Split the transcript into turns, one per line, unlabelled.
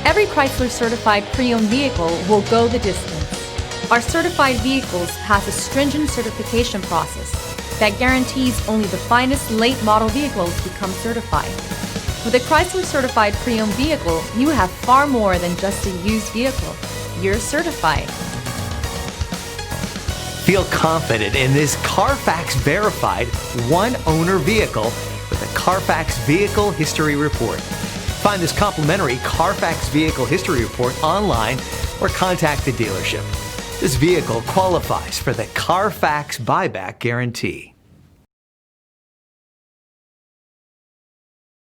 Every Chrysler certified pre-owned vehicle will go the distance. Our certified vehicles pass a stringent certification process that guarantees only the finest late model vehicles become certified. With a Chrysler certified pre-owned vehicle, you have far more than just a used vehicle. You're certified.
Feel confident in this Carfax verified one-owner vehicle with a Carfax Vehicle History Report. Find this complimentary Carfax Vehicle History Report online or contact the dealership. This vehicle qualifies for the Carfax Buyback Guarantee.